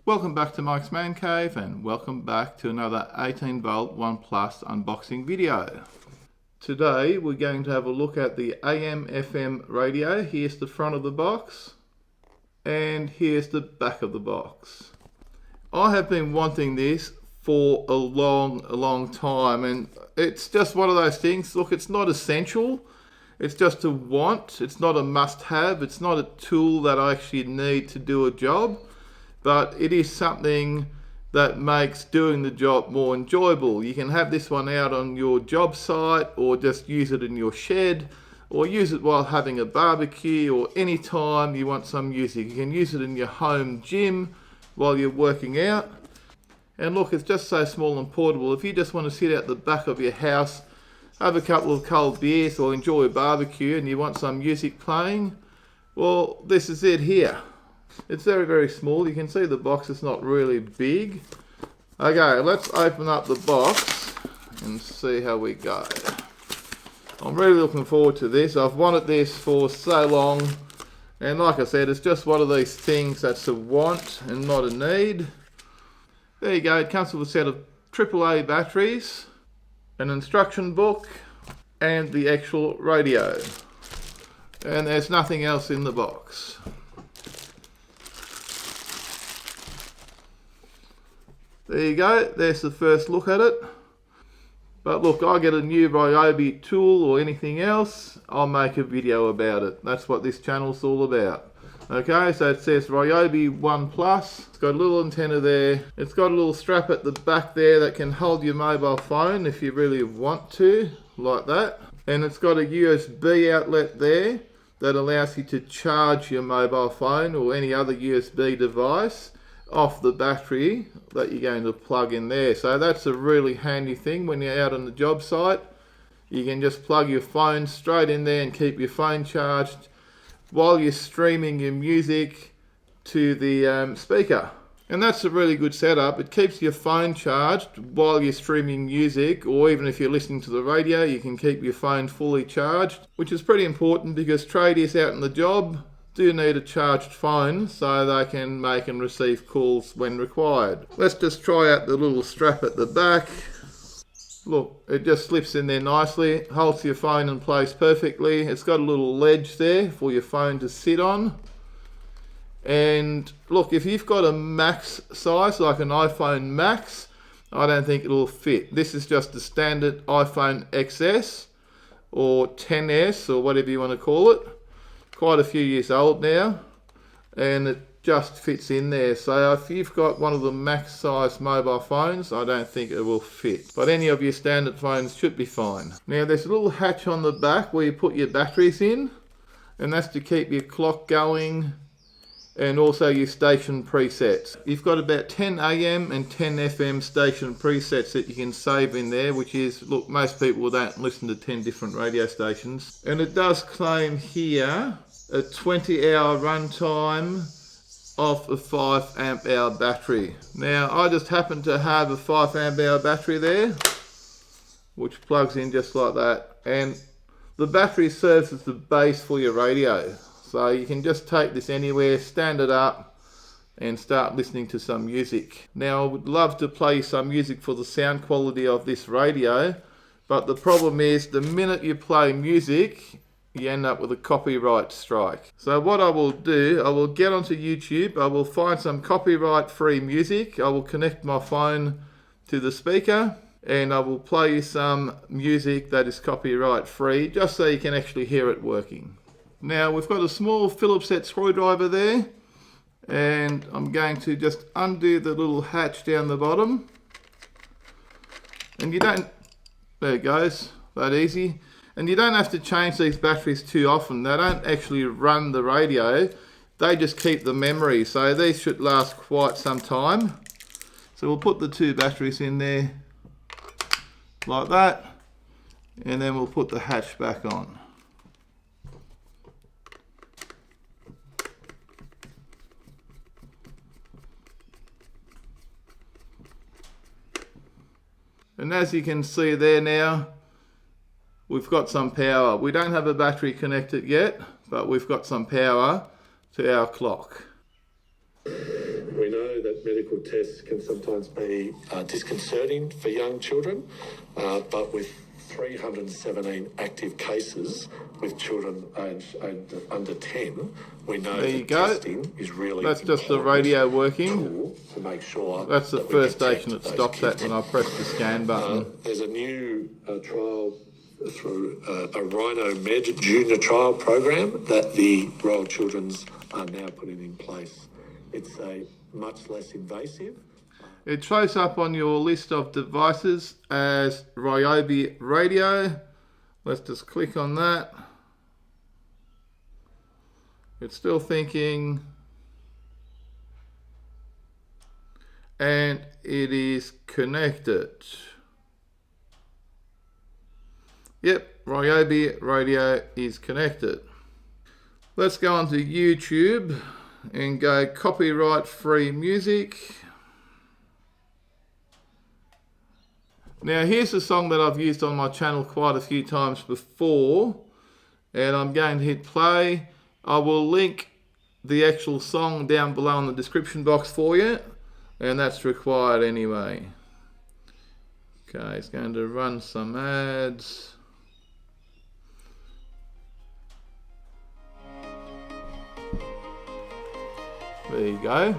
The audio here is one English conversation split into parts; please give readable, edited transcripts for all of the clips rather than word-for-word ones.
Welcome back to Mike's Man Cave and welcome back to another 18V OnePlus unboxing video. Today we're going to have a look at the AM/FM radio. Here's the front of the box and here's the back of the box. I have been wanting this for a long time, and it's just one of those things. Look, it's not essential, it's just a want. It's not a must-have, it's not a tool that I actually need to do a job, but it is something that makes doing the job more enjoyable. You can have this one out on your job site, or just use it in your shed, or use it while having a barbecue, or any time you want some music. You can use it in your home gym while you're working out. And look, it's just so small and portable. If you just want to sit out the back of your house, have a couple of cold beers, or enjoy a barbecue and you want some music playing, well, this is it here. It's very small. You can see the box is not really big. Okay, let's open up the box and see how we go. I'm really looking forward to this. I've wanted this for so long, and like I said, it's just one of these things that's a want and not a need. There you go. It comes with a set of AAA batteries, an instruction book, and the actual radio. And there's nothing else in the box. There you go, there's the first look at it. But look, I get a new Ryobi tool or anything else, I'll make a video about it. That's what this channel's all about. Okay, so it says Ryobi OnePlus. It's got a little antenna there. It's got a little strap at the back there that can hold your mobile phone if you really want to, like that. And it's got a USB outlet there that allows you to charge your mobile phone or any other USB device off the battery that you're going to plug in there. So that's a really handy thing when you're out on the job site. You can just plug your phone straight in there and keep your phone charged while you're streaming your music to the speaker. And that's a really good setup. It keeps your phone charged while you're streaming music, or even if you're listening to the radio, you can keep your phone fully charged, which is pretty important because tradies out on the job do need a charged phone so they can make and receive calls when required. Let's just try out the little strap at the back. Look, it just slips in there nicely, holds your phone in place perfectly. It's got a little ledge there for your phone to sit on. And look, if you've got a max size, like an iPhone Max, I don't think it'll fit. This is just a standard iPhone XS or XS or whatever you want to call it. Quite a few years old now, and it just fits in there. So if you've got one of the max size mobile phones, I don't think it will fit, but any of your standard phones should be fine. Now there's a little hatch on the back where you put your batteries in, and that's to keep your clock going and also your station presets. You've got about 10 AM and 10 FM station presets that you can save in there, which is, look, most people don't listen to 10 different radio stations. And it does claim here a 20-hour runtime off a 5 amp hour battery. Now I just happen to have a 5 amp hour battery there, which plugs in just like that, and the battery serves as the base for your radio. So you can just take this anywhere, stand it up, and start listening to some music. Now I would love to play some music for the sound quality of this radio, but the problem is the minute you play music, you end up with a copyright strike. So what I will do, I will get onto YouTube, I will find some copyright free music, I will connect my phone to the speaker, and I will play you some music that is copyright free, just so you can actually hear it working. Now we've got a small Phillips head screwdriver there, and I'm going to just undo the little hatch down the bottom. And you don't, there it goes, that easy. And you don't have to change these batteries too often. They don't actually run the radio, they just keep the memory. So these should last quite some time. So we'll put the two batteries in there like that, and then we'll put the hatch back on. And as you can see there now, we've got some power. We don't have a battery connected yet, but we've got some power to our clock. We know that medical tests can sometimes be disconcerting for young children, but with 317 active cases with children aged under 10, we know that testing is really That's just the radio working. To make sure that's the first station that stops that when I press the scan button. There's a new trial through a Rhino Med Junior trial program that the Royal Children's are now putting in place. It's a much less invasive. It shows up on your list of devices as Ryobi Radio. Let's just click on that. It's still thinking. And it is connected. Yep, Ryobi Radio is connected. Let's go onto YouTube and go copyright free music. Now here's a song that I've used on my channel quite a few times before, and I'm going to hit play. I will link the actual song down below in the description box for you, and that's required anyway. Okay, it's going to run some ads. There you go.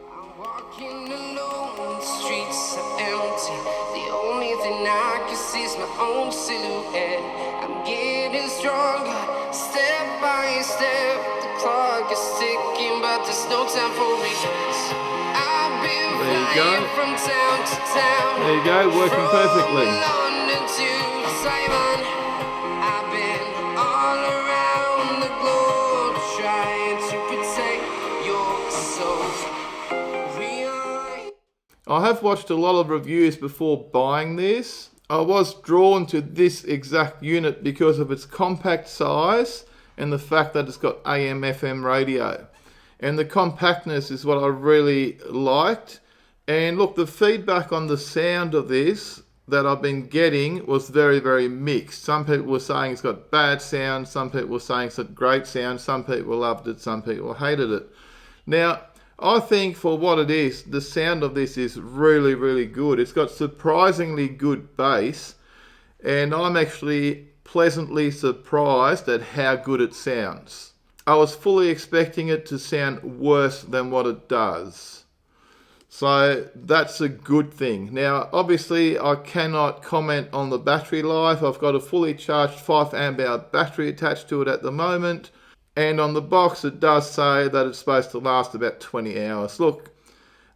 I'm walking alone, the streets are empty. The only thing I can see is my own silhouette. I'm getting stronger, step by step. The clock is ticking, but there's no time for regrets. I've been flying from town to town. There you go, working perfectly. From London to Taiwan. I've been all around the globe trying to protect your soul. I have watched a lot of reviews before buying this. I was drawn to this exact unit because of its compact size and the fact that it's got AM FM radio. And the compactness is what I really liked. And look, the feedback on the sound of this that I've been getting was very, very mixed. Some people were saying it's got bad sound, some people were saying it's got great sound, some people loved it, some people hated it. Now, I think for what it is, the sound of this is really, really good. It's got surprisingly good bass, and I'm actually pleasantly surprised at how good it sounds. I was fully expecting it to sound worse than what it does. So that's a good thing. Now, obviously, I cannot comment on the battery life. I've got a fully charged 5 amp hour battery attached to it at the moment. And on the box, it does say that it's supposed to last about 20 hours. Look,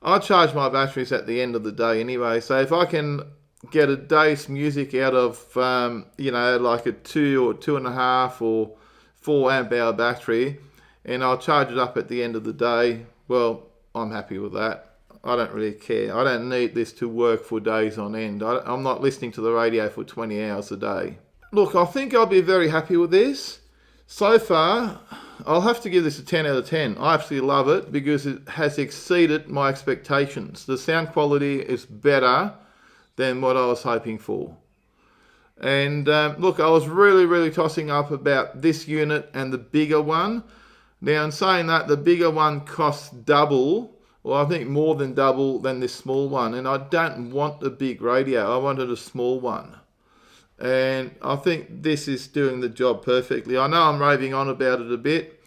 I charge my batteries at the end of the day anyway. So if I can get a day's music out of, like a 2 or 2.5 or 4 amp hour battery, and I'll charge it up at the end of the day, well, I'm happy with that. I don't really care. I don't need this to work for days on end. I'm not listening to the radio for 20 hours a day. Look, I think I'll be very happy with this. So far, I'll have to give this a 10 out of 10. I absolutely love it because it has exceeded my expectations. The sound quality is better than what I was hoping for. And look, I was really, really tossing up about this unit and the bigger one. Now, in saying that, the bigger one costs double, or I think more than double than this small one. And I don't want a big radio. I wanted a small one. And I think this is doing the job perfectly. I know I'm raving on about it a bit,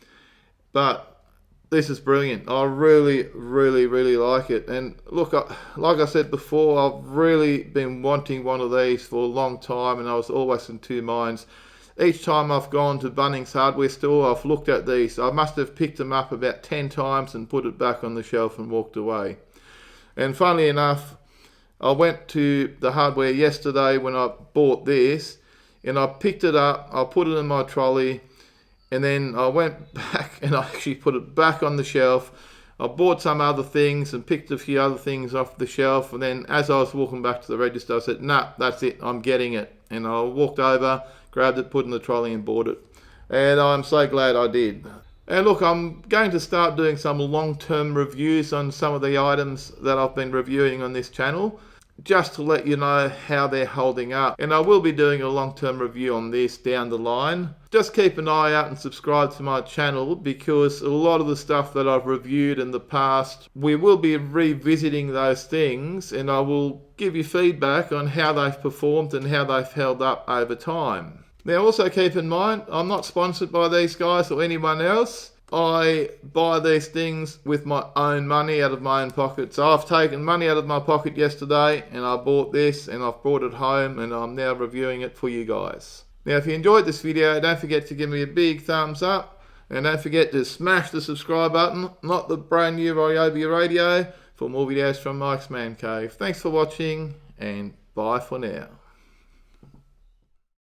but this is brilliant. I really, really, really like it. And look, like I said before, I've really been wanting one of these for a long time, and I was always in two minds. Each time I've gone to Bunnings hardware store, I've looked at these. I must have picked them up about 10 times and put it back on the shelf and walked away. And funnily enough, I went to the hardware yesterday when I bought this, and I picked it up, I put it in my trolley, and then I went back and I actually put it back on the shelf. I bought some other things and picked a few other things off the shelf, and then as I was walking back to the register, I said, nah, that's it, I'm getting it. And I walked over, grabbed it, put it in the trolley and bought it. And I'm so glad I did. And look, I'm going to start doing some long-term reviews on some of the items that I've been reviewing on this channel. just to let you know how they're holding up. And I will be doing a long-term review on this down the line. Just keep an eye out and subscribe to my channel, because a lot of the stuff that I've reviewed in the past, we will be revisiting those things, and I will give you feedback on how they've performed and how they've held up over time. Now also keep in mind, I'm not sponsored by these guys or anyone else. I buy these things with my own money out of my own pocket. So I've taken money out of my pocket yesterday and I bought this and I've brought it home and I'm now reviewing it for you guys. Now if you enjoyed this video, don't forget to give me a big thumbs up and don't forget to smash the subscribe button, not the brand new Ryobi radio, for more videos from Mike's Man Cave. Thanks for watching and bye for now.